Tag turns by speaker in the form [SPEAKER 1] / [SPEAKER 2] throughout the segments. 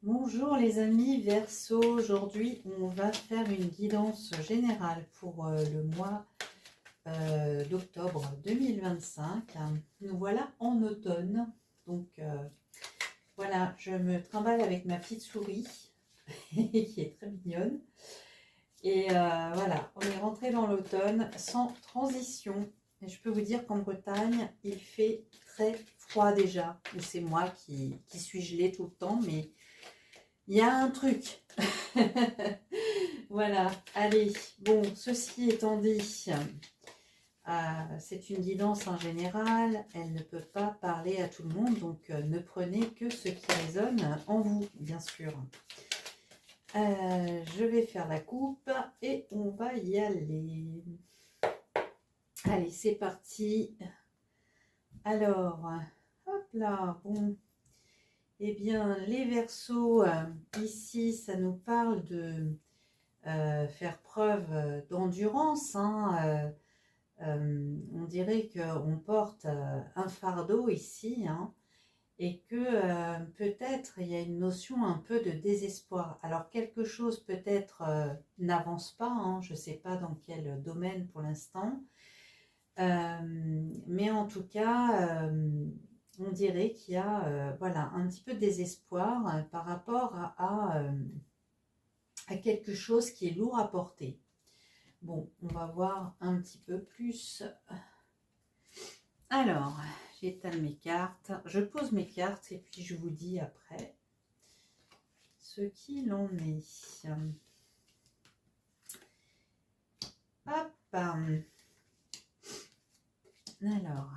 [SPEAKER 1] Bonjour les amis Verseau, aujourd'hui on va faire une guidance générale pour le mois d'octobre 2025. Nous voilà en automne, donc voilà, je me trimballe avec ma petite souris qui est très mignonne. Et voilà, on est rentré dans l'automne sans transition. Et je peux vous dire qu'en Bretagne, il fait très froid déjà. Et c'est moi qui suis gelée tout le temps, mais il y a un truc. Voilà, allez, bon, ceci étant dit, c'est une guidance en général, elle ne peut pas parler à tout le monde, donc ne prenez que ce qui résonne en vous, bien sûr. Je vais faire la coupe et on va y aller. Allez, c'est parti. Alors, hop là, bon. Eh bien, les Verseaux, ici, ça nous parle de faire preuve d'endurance. On dirait qu'on porte un fardeau ici, hein, et que peut-être il y a une notion un peu de désespoir. Alors quelque chose peut-être n'avance pas, hein, je ne sais pas dans quel domaine pour l'instant, mais en tout cas, on dirait qu'il y a voilà, un petit peu de désespoir par rapport à quelque chose qui est lourd à porter. Bon, on va voir un petit peu plus. Alors, j'étale mes cartes. Je pose mes cartes et puis je vous dis après ce qu'il en est. Hop. Alors,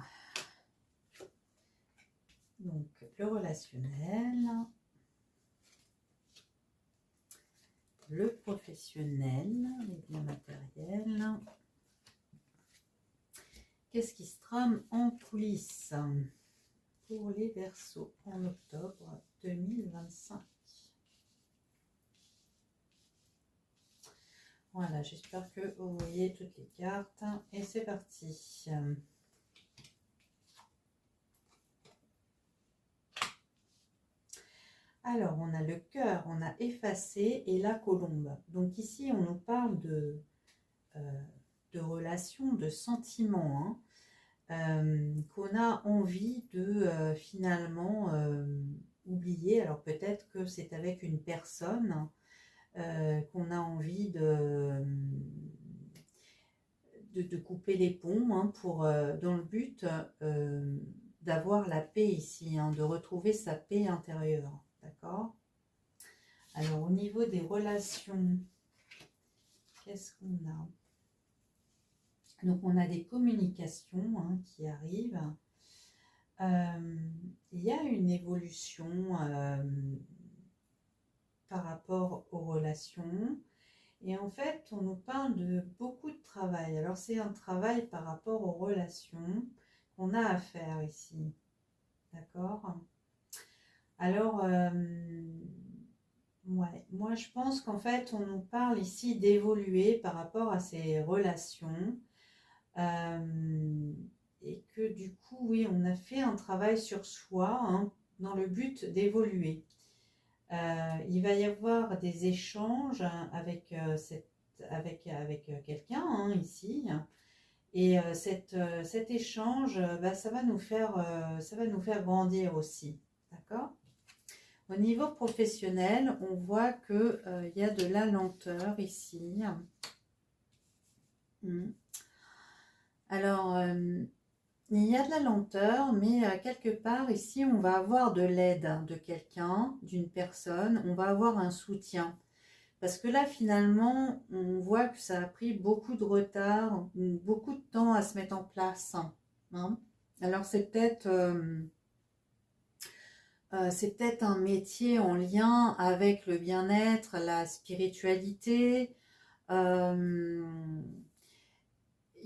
[SPEAKER 1] donc le relationnel, le professionnel, les biens matériels. Qu'est-ce qui se trame en coulisses pour les Verseaux en octobre 2025? Voilà, j'espère que vous voyez toutes les cartes. Et c'est parti. Alors, on a le cœur, on a effacé et la colombe. Donc ici, on nous parle de relations, de sentiments, qu'on a envie de finalement oublier. Alors peut-être que c'est avec une personne qu'on a envie de couper les ponts, hein, pour, dans le but d'avoir la paix ici, hein, de retrouver sa paix intérieure. D'accord? Alors au niveau des relations, qu'est-ce qu'on a? Donc on a des communications, hein, qui arrivent. Il y a une évolution par rapport aux relations. Et en fait, on nous parle de beaucoup de travail. Alors c'est un travail par rapport aux relations qu'on a à faire ici. D'accord? Alors, ouais, moi je pense qu'en fait, on nous parle ici d'évoluer par rapport à ces relations. Et que du coup, oui, on a fait un travail sur soi, hein, dans le but d'évoluer. Il va y avoir des échanges, hein, avec, avec quelqu'un, hein, ici. Et cet échange, ça va nous faire grandir aussi. D'accord? Au niveau professionnel, on voit qu'il y a de la lenteur ici. Alors, il y a de la lenteur, mais quelque part ici, on va avoir de l'aide de quelqu'un, d'une personne, on va avoir un soutien. Parce que là, finalement, on voit que ça a pris beaucoup de retard, beaucoup de temps à se mettre en place, hein. Alors, c'est peut-être un métier en lien avec le bien-être, la spiritualité. Il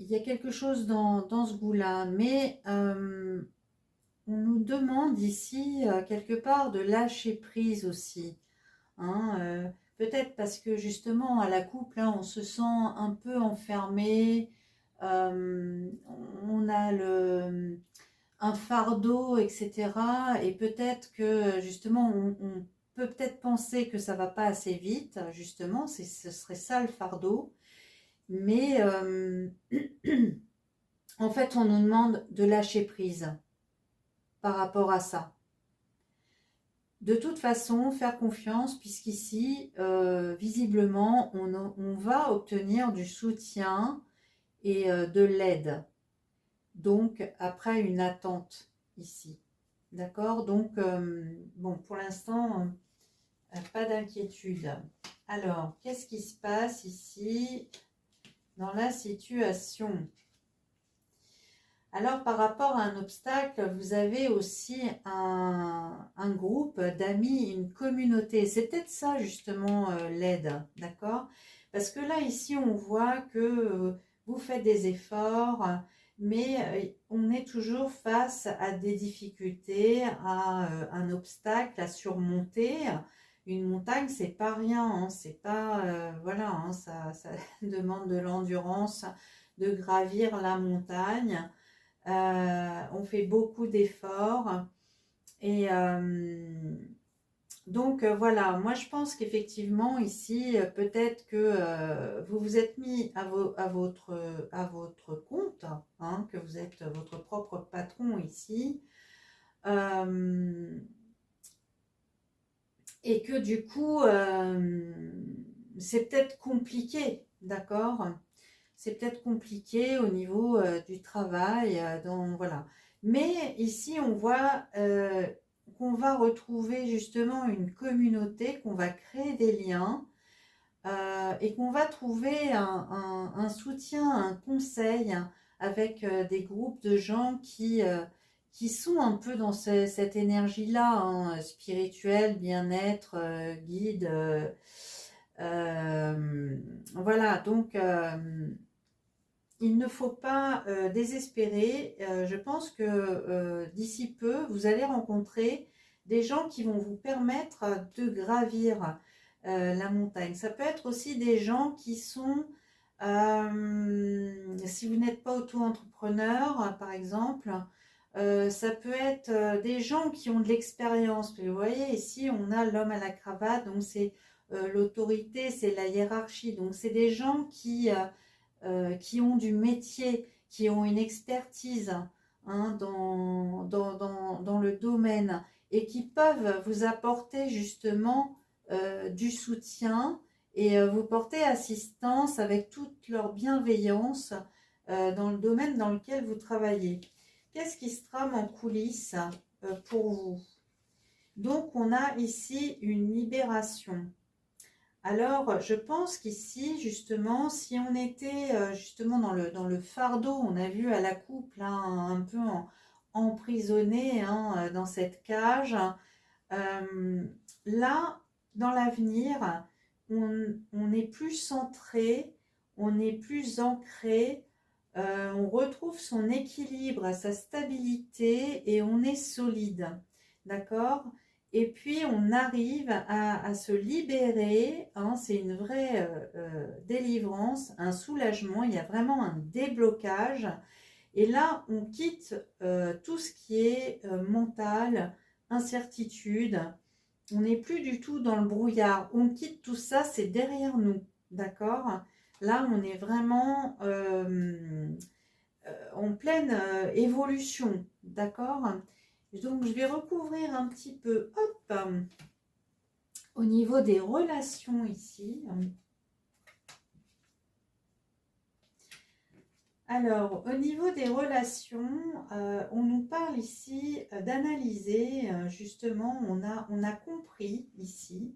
[SPEAKER 1] y a quelque chose dans ce goût-là, mais on nous demande ici, quelque part, de lâcher prise aussi, hein, peut-être parce que justement, à la coupe, là, on se sent un peu enfermé, on a un fardeau, etc. Et peut-être que justement, on peut peut-être penser que ça va pas assez vite, justement, ce serait ça le fardeau. Mais en fait, on nous demande de lâcher prise par rapport à ça. De toute façon, faire confiance, puisqu'ici, visiblement, on va obtenir du soutien et de l'aide. Donc, après une attente ici. D'accord? Donc, bon, pour l'instant, pas d'inquiétude. Alors, qu'est-ce qui se passe ici dans la situation? Alors, par rapport à un obstacle, vous avez aussi un groupe d'amis, une communauté. C'est peut-être ça, justement, l'aide, d'accord? Parce que là, ici, on voit que vous faites des efforts, mais on est toujours face à des difficultés, à un obstacle à surmonter. Une montagne, c'est pas rien, hein, c'est pas... voilà, hein, ça demande de l'endurance de gravir la montagne. On fait beaucoup d'efforts et donc voilà, moi je pense qu'effectivement ici peut-être que vous vous êtes mis à votre compte, hein, que vous êtes votre propre patron ici, et que du coup c'est peut-être compliqué, d'accord? C'est peut-être compliqué au niveau du travail, voilà. Mais ici, on voit qu'on va retrouver justement une communauté, qu'on va créer des liens et qu'on va trouver un soutien, un conseil avec des groupes de gens qui sont un peu dans cette énergie-là, hein, spirituelle, bien-être, guide. Voilà, donc il ne faut pas désespérer. Je pense que d'ici peu, vous allez rencontrer des gens qui vont vous permettre de gravir la montagne. Ça peut être aussi des gens qui sont, si vous n'êtes pas auto-entrepreneur, par exemple, ça peut être des gens qui ont de l'expérience. Vous voyez, ici, on a l'homme à la cravate, donc c'est l'autorité, c'est la hiérarchie. Donc, c'est des gens qui ont du métier, qui ont une expertise, hein, dans le domaine et qui peuvent vous apporter justement du soutien et vous porter assistance avec toute leur bienveillance dans le domaine dans lequel vous travaillez. Qu'est-ce qui se trame en coulisses pour vous? Donc, on a ici une libération. Alors, je pense qu'ici, justement, si on était justement dans le fardeau, on a vu à la coupe, là, un peu emprisonné, hein, dans cette cage, là, dans l'avenir, on est plus centré, on est plus ancré, on retrouve son équilibre, sa stabilité et on est solide, d'accord? Et puis on arrive à se libérer, hein, c'est une vraie délivrance, un soulagement, il y a vraiment un déblocage. Et là, on quitte tout ce qui est mental, incertitude. On n'est plus du tout dans le brouillard. On quitte tout ça, c'est derrière nous, d'accord? Là, on est vraiment en pleine évolution, d'accord? Donc, je vais recouvrir un petit peu, hop, au niveau des relations ici. Alors, au niveau des relations, on nous parle ici d'analyser, justement, on a compris ici,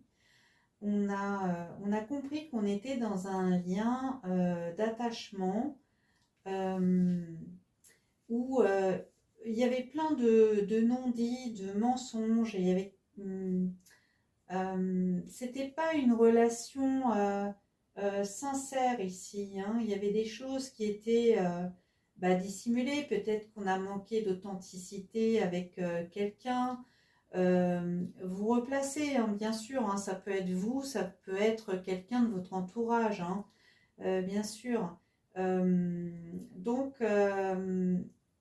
[SPEAKER 1] on a compris qu'on était dans un lien d'attachement où il y avait plein de non-dits, de mensonges, et il y avait... c'était pas une relation sincère ici, hein. Il y avait des choses qui étaient dissimulées. Peut-être qu'on a manqué d'authenticité avec quelqu'un. Vous replacez, hein, bien sûr, hein, ça peut être vous, ça peut être quelqu'un de votre entourage, hein, bien sûr. Donc,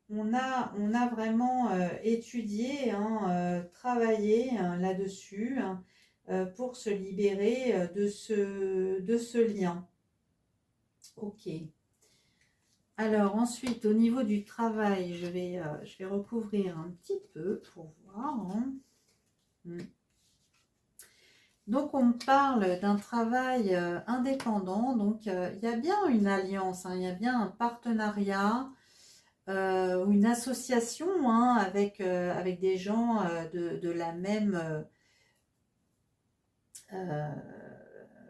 [SPEAKER 1] on a vraiment étudié, hein, travaillé, hein, là-dessus, hein. pour se libérer de ce lien. Ok. Alors ensuite, au niveau du travail, je vais recouvrir un petit peu pour voir. Hein. Donc on parle d'un travail indépendant, donc il y a bien une alliance, hein, il y a bien un partenariat ou une association hein, avec des gens de la même,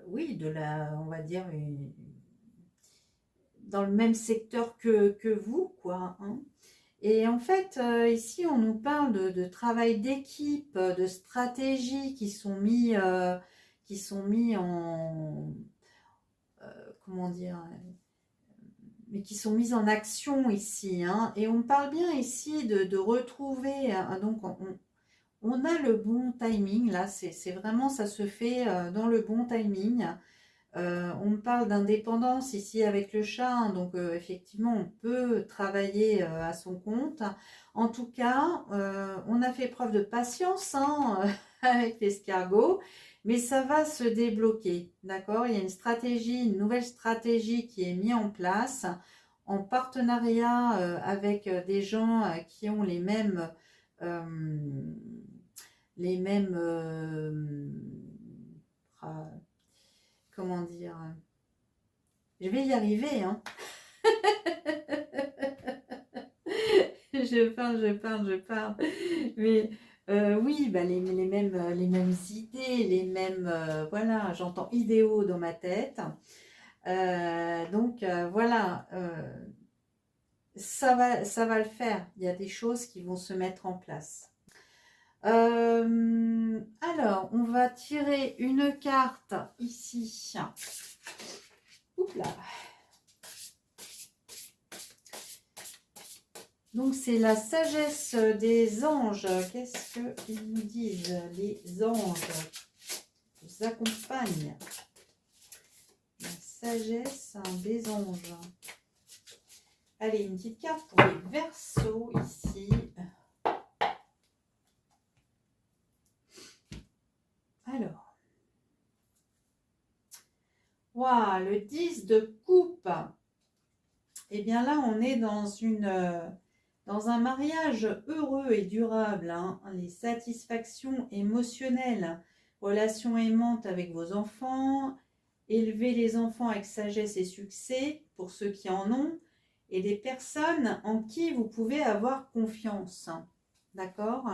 [SPEAKER 1] oui, on va dire, dans le même secteur que vous, quoi. Hein. Et en fait, ici, on nous parle de travail d'équipe, de stratégies qui sont mis en, comment dire, mais qui sont mises en action ici. Hein. Et on parle bien ici de retrouver, donc on a le bon timing, là, c'est vraiment, ça se fait dans le bon timing. On me parle d'indépendance ici avec le chat, hein, donc effectivement on peut travailler à son compte. En tout cas, on a fait preuve de patience hein, avec l'escargot, mais ça va se débloquer, d'accord? Il y a une stratégie, une nouvelle stratégie qui est mise en place en partenariat avec des gens qui ont euh, les mêmes comment dire, je vais y arriver, hein. je parle. Mais oui, bah, les mêmes idées, voilà, j'entends idéaux dans ma tête. Donc voilà, ça va le faire. Il y a des choses qui vont se mettre en place. Alors, on va tirer une carte ici. Oups là. Donc, c'est la sagesse des anges. Qu'est-ce qu'ils nous disent, les anges? Ils vous accompagnent. La sagesse des anges. Allez, une petite carte pour les Verseaux ici. Alors. Waouh, le 10 de coupe. Eh bien là, on est dans un mariage heureux et durable. Hein. Les satisfactions émotionnelles, relations aimantes avec vos enfants, élever les enfants avec sagesse et succès pour ceux qui en ont, et des personnes en qui vous pouvez avoir confiance. D'accord ?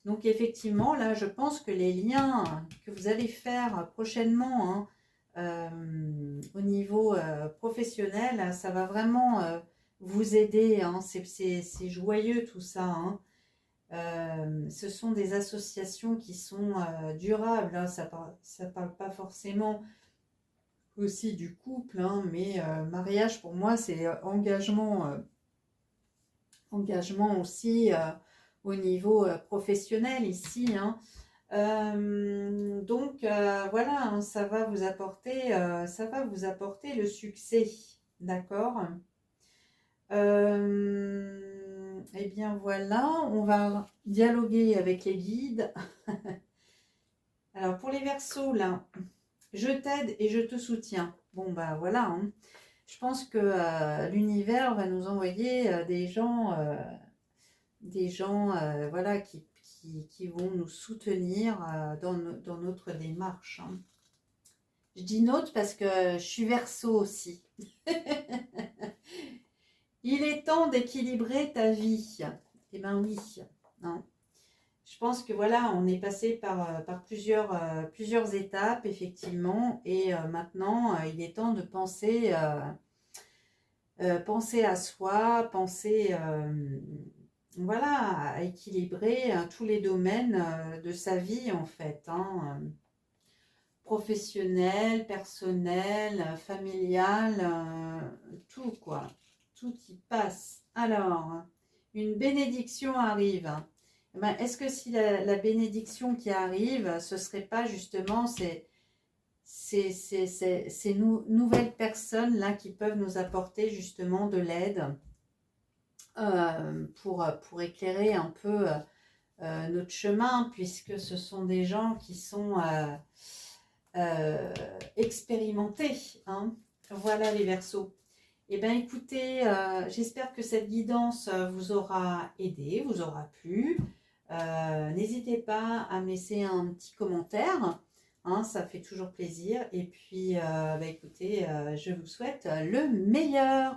[SPEAKER 1] Donc effectivement, là, je pense que les liens que vous allez faire prochainement au niveau professionnel, ça va vraiment vous aider. Hein. C'est joyeux tout ça. Hein. Ce sont des associations qui sont durables. Hein. Ça parle pas forcément aussi du couple, hein, mais mariage pour moi c'est engagement aussi au niveau professionnel ici. Hein. Donc voilà, hein, ça va vous apporter le succès, d'accord. Eh bien voilà, on va dialoguer avec les guides. Alors pour les Verseaux là, je t'aide et je te soutiens. Bon bah voilà, hein. Je pense que l'univers va nous envoyer des gens voilà, qui vont nous soutenir dans notre démarche. Hein. Je dis notre parce que je suis Verseau aussi. Il est temps d'équilibrer ta vie. Eh bien oui. Hein. Je pense que voilà, on est passé par plusieurs étapes, effectivement, et maintenant, il est temps de penser à soi, penser voilà, à équilibrer tous les domaines de sa vie, en fait. Hein. Professionnel, personnel, familial, tout, quoi. Tout y passe. Alors, une bénédiction arrive. Ben, est-ce que si la bénédiction qui arrive, ce serait pas justement ces nouvelles personnes là qui peuvent nous apporter justement de l'aide pour éclairer un peu notre chemin, puisque ce sont des gens qui sont expérimentés, hein. Voilà les Verseaux. Eh bien écoutez, j'espère que cette guidance vous aura aidé, vous aura plu. N'hésitez pas à me laisser un petit commentaire, hein, ça fait toujours plaisir. Et puis, écoutez, je vous souhaite le meilleur.